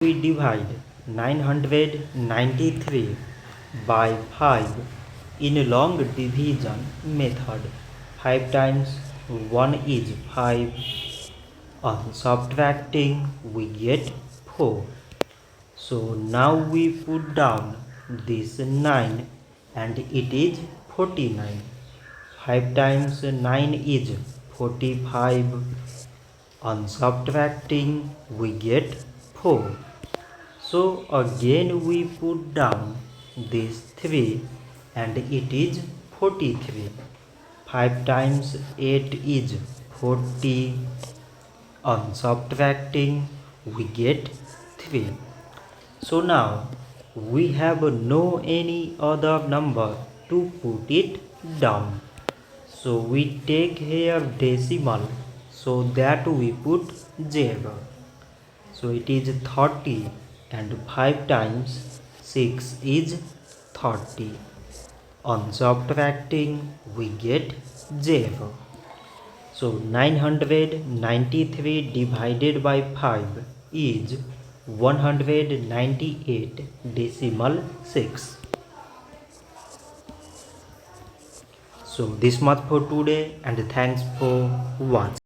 We divide 993 by 5 in long division method. 5 times 1 is 5. On subtracting we get 4. So now we put down this 9 and it is 49. 5 times 9 is 45. On subtracting we get 4. So again we put down this 3 and it is 43. 5 times 8 is 40. On subtracting we get 3. So now we have no any other number to put it down. So we take here decimal, so that we put 0. So it is 30 and 5 times 6 is 30. On subtracting we get 0. So 993 divided by 5 is 198.6. So this much for today and thanks for watching.